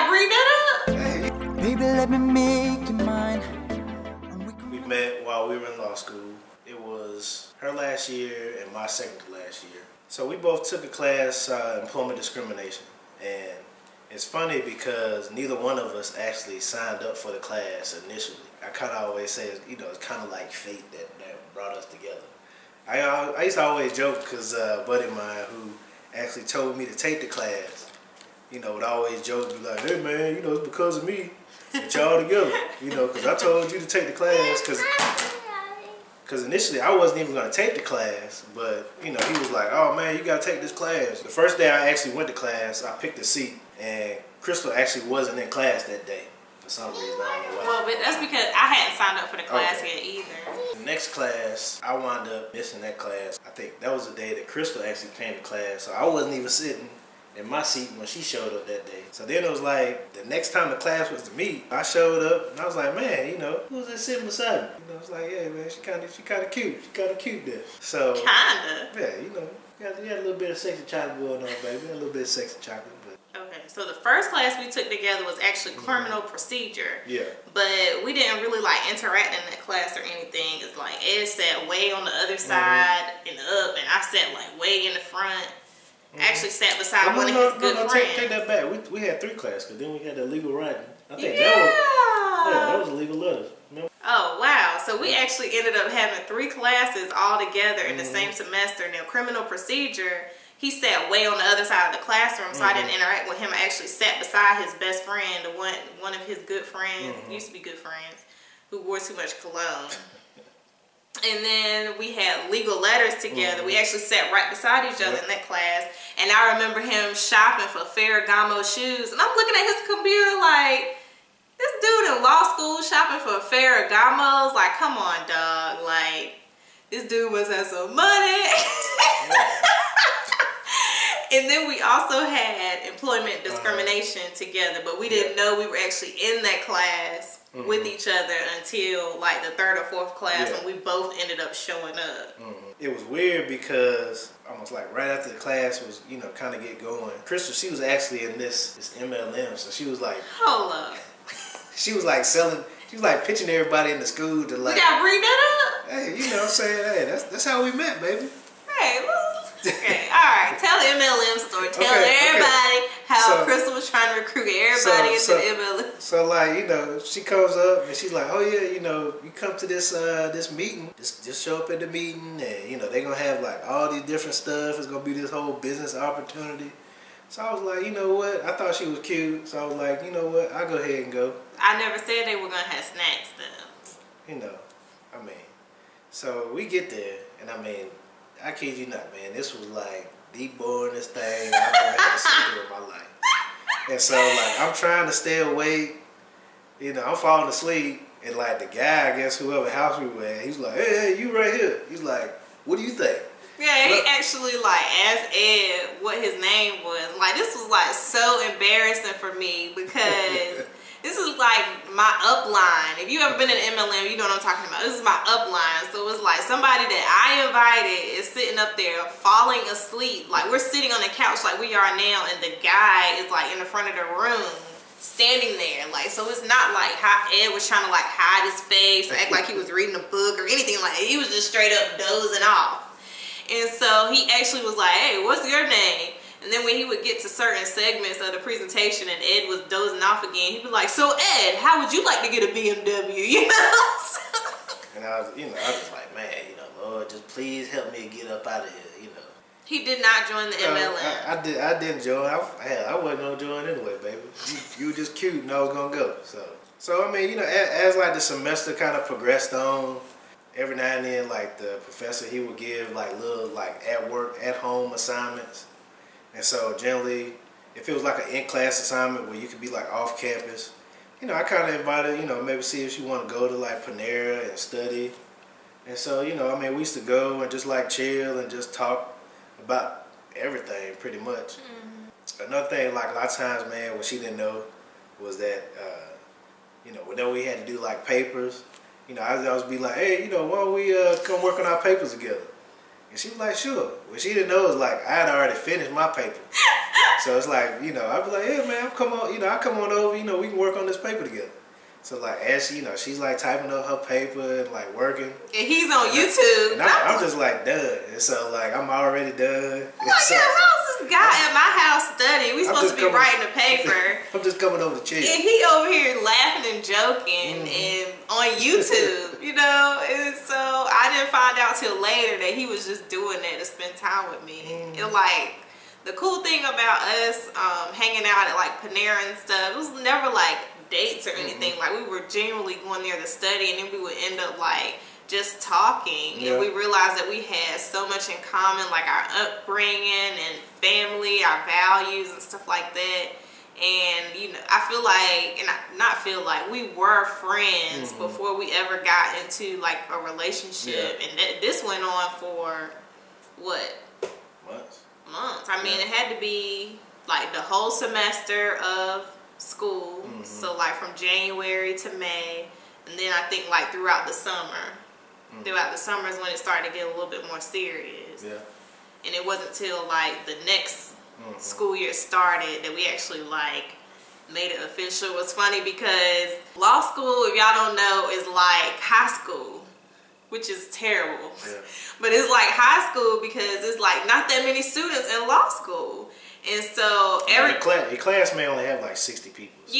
gotta bring that up? Hey. Baby, let me make you mine. We met while we were in law school. It was her last year and my second to last year. So we both took a class, employment discrimination. And it's funny because neither one of us actually signed up for the class initially. I kind of always say, it's kind of like fate that brought us together. I used to always joke because a buddy of mine who actually told me to take the class, would always joke, be like, hey man, it's because of me that y'all together, because I told you to take the class because initially I wasn't even going to take the class, but, he was like, oh man, you got to take this class. The first day I actually went to class, I picked a seat, and Crystal actually wasn't in class that day for some reason. I don't know why. Well, but that's because I hadn't signed up for the class yet either. The next class, I wound up missing that class. I think that was the day that Crystal actually came to class, so I wasn't even sitting in my seat when she showed up that day. So then it was like, the next time the class was to meet, I showed up, and I was like, man, who's that sitting beside me? I was like, yeah, man, she kind of cute. She kind of cute there. So, kinda. Yeah, you had a little bit of sexy chocolate going on, baby. A little bit of sexy chocolate. Okay, so the first class we took together was actually criminal procedure. Yeah. But we didn't really interact in that class or anything. It's like Ed sat way on the other side and up, and I sat way in the front. Actually sat beside one of his good friends. Take that back. We had 3 classes because then we had the legal writing. I think that was a legal letters. Remember? Oh wow! So we actually ended up having 3 classes all together in the same semester. Now criminal procedure, he sat way on the other side of the classroom, so I didn't interact with him. I actually sat beside his best friend, one of his good friends, used to be good friends, who wore too much cologne. And then we had legal letters together. We actually sat right beside each other in that class. And I remember him shopping for Ferragamo shoes. And I'm looking at his computer like, this dude in law school shopping for Ferragamos? Like, come on, dog. Like, this dude must have some money. And then we also had employment discrimination together. But we didn't know we were actually in that class with each other until the 3rd or 4th class when we both ended up showing up. It was weird because almost right after the class was, kind of get going. Crystal, she was actually in this MLM, so she was like, hold up. She was selling, she was pitching everybody in the school to You gotta bring that up? Hey, you know what I'm saying? Hey, that's how we met, baby. Hey, okay, alright. Tell the MLM story. Tell everybody how Crystal was trying to recruit everybody into the MLM. So she comes up and she's like, oh yeah, you come to this meeting, just show up at the meeting and they're gonna have all these different stuff. It's gonna be this whole business opportunity. So I was like, you know what? I thought she was cute. So I was like, you know what? I'll go ahead and go. I never said they were gonna have snacks though. So we get there and I kid you not, man. This was the boringest thing I've ever had to sit through in my life. And so, I'm trying to stay awake. I'm falling asleep. And, the guy, I guess, whoever house we were at, he's like, hey, you right here. He's like, what do you think? Yeah, he actually, asked Ed what his name was. This was, so embarrassing for me because this is, my upline. If you ever been in an MLM, you know what I'm talking about. This is my upline. So it's somebody that I invited is sitting up there falling asleep. We're sitting on the couch like we are now, and the guy is, in the front of the room standing there. So it's not how Ed was trying to, hide his face or act like he was reading a book or anything like that. He was just straight up dozing off. And so he actually was like, hey, what's your name? And then when he would get to certain segments of the presentation and Ed was dozing off again, he'd be like, so Ed, how would you like to get a BMW? And I was like, man, Lord, just please help me get up out of here, He did not join the MLM. I didn't join. I wasn't gonna join anyway, baby. You were just cute and I was gonna go. So as the semester kind of progressed on, every now and then, the professor, he would give little at home assignments. And so generally, if it was an in-class assignment where you could be off campus, I kind of invited, maybe see if she want to go to Panera and study. And so, we used to go and just chill and just talk about everything pretty much. Another thing, a lot of times, man, what she didn't know was that, whenever we had to do papers, I'd always be like, hey, why don't we come work on our papers together? And she was like, sure. What she didn't know is I had already finished my paper. So it's like, you know, I'd be like, yeah, man, come on, you know, I come on over, you know, we can work on this paper together. So like, as she, you know, she's like typing up her paper and like working. And he's on YouTube. And I'm just like done. And so like, I'm already done. I'm like, so, yeah, how's this guy at my house studying? We supposed to be writing a paper. I'm just coming over to chill. And he over here laughing and joking and on YouTube, you know? And so I didn't find out till later that he was just doing that to spend time with me. And like, the cool thing about us hanging out at like Panera and stuff, it was never like dates or anything. Like we were genuinely going there to study, and then we would end up like just talking. And we realized that we had so much in common, like our upbringing and family, our values and stuff like that. And you know, I feel like, and not feel like, we were friends before we ever got into like a relationship. And this went on for what? Months. I mean, it had to be like the whole semester of school. So like from January to May, and then I think like throughout the summer. Throughout the summer is when it started to get a little bit more serious. And it wasn't till like the next school year started that we actually like made it official. It was funny because law school, if y'all don't know, is like high school, which is terrible. But it's like high school because it's like not that many students in law school. And so your class may only have like 60 people. So.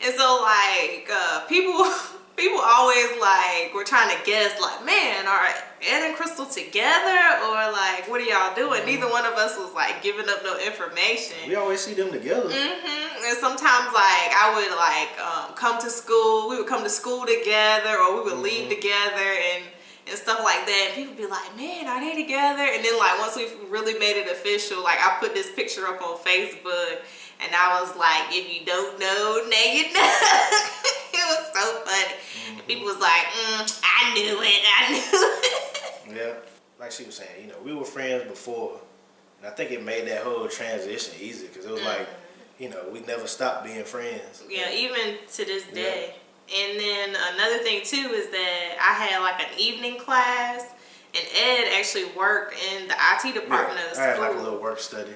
And so like people always like were trying to guess like, man, are Ed and Crystal together, or like what are y'all doing? Neither one of us was like giving up no information. We always see them together. And sometimes like I would like come to school, we would come to school together, or we would leave together and stuff like that. And people be like, man, are they together? And then like once we really made it official, like I put this picture up on Facebook, and I was like, if you don't know, now you know. It was so funny. And people was like, I knew it. Yeah, like she was saying, you know, we were friends before, and I think it made that whole transition easy because it was like, you know, we never stopped being friends. Even to this day. And then another thing too is that I had like an evening class, and Ed actually worked in the IT department of the school. I had like a little work study.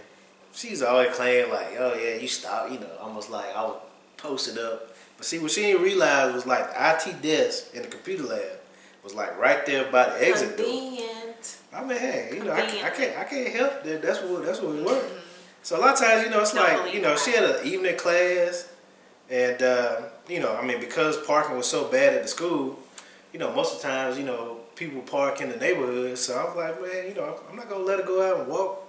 She's always claiming like, oh yeah, you stopped, you know, almost like I would post it up. But see, what she didn't realize was like the IT desk in the computer lab was like right there by the exit door. I mean, hey, you know, I can't help that. That's what we were. So a lot of times, you know, it's like, you know, she had an evening class, and you know, I mean, because parking was so bad at the school, you know, most of the times, you know, people park in the neighborhood. So I was like, man, you know, I'm not gonna let her go out and walk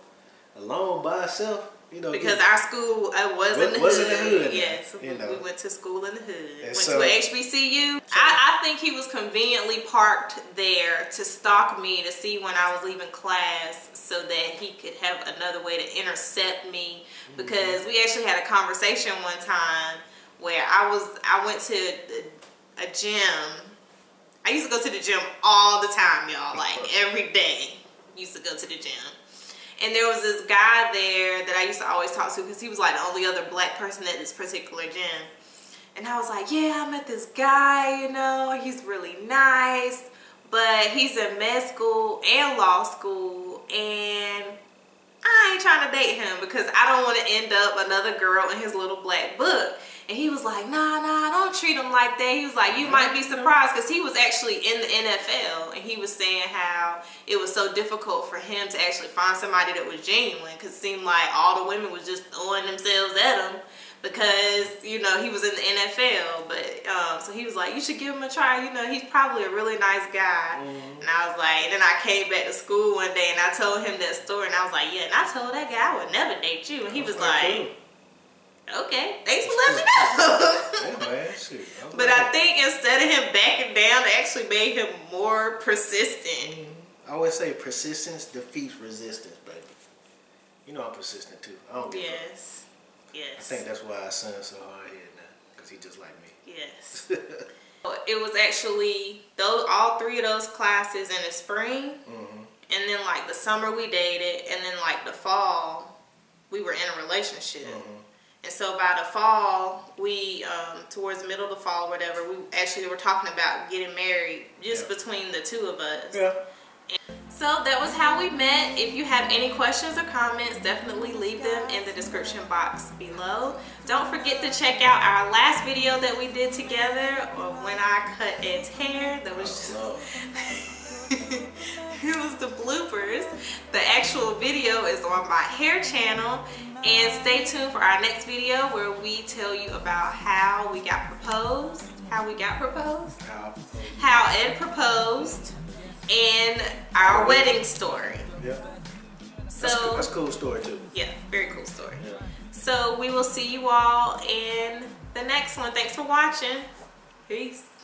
alone by herself. You know, because our school was in the hood. Yes, we went to school in the hood. And went so, to a HBCU. I think he was conveniently parked there to stalk me to see when I was leaving class, so that he could have another way to intercept me. Because we actually had a conversation one time where I went to a gym. I used to go to the gym all the time, y'all. Like every day, used to go to the gym. And there was this guy there that I used to always talk to because he was like the only other black person at this particular gym. And I was like, yeah, I met this guy, you know, he's really nice, but he's in med school and law school, and I ain't trying to date him because I don't want to end up another girl in his little black book. And he was like, nah, don't treat him like that. He was like, you might be surprised, because he was actually in the NFL, and he was saying how it was so difficult for him to actually find somebody that was genuine, because it seemed like all the women was just throwing themselves at him because, you know, he was in the NFL. But so he was like, you should give him a try. You know, he's probably a really nice guy. And I was like, and then I came back to school one day and I told him that story, and I was like, yeah, and I told that guy I would never date you. And he was like, okay, thanks for letting me know. Yeah, man, shit. But I think instead of him backing down, it actually made him more persistent. I always say persistence defeats resistance, baby. You know I'm persistent too. I don't give up. Yes. I think that's why I son so hard here now, because he just like me. Yes. It was actually all three of those classes in the spring, and then like the summer we dated, and then like the fall we were in a relationship. And so by the fall, we, towards the middle of the fall or whatever, we actually were talking about getting married just between the two of us. So that was how we met. If you have any questions or comments, definitely leave them in the description box below. Don't forget to check out our last video that we did together, or when I cut Ed's hair. That was just it was the bloopers. The actual video is on my hair channel. And stay tuned for our next video where we tell you about how we got proposed, how Ed proposed, and our wedding story. Yeah. So that's a cool story too. Yeah, very cool story. Yeah. So we will see you all in the next one. Thanks for watching. Peace.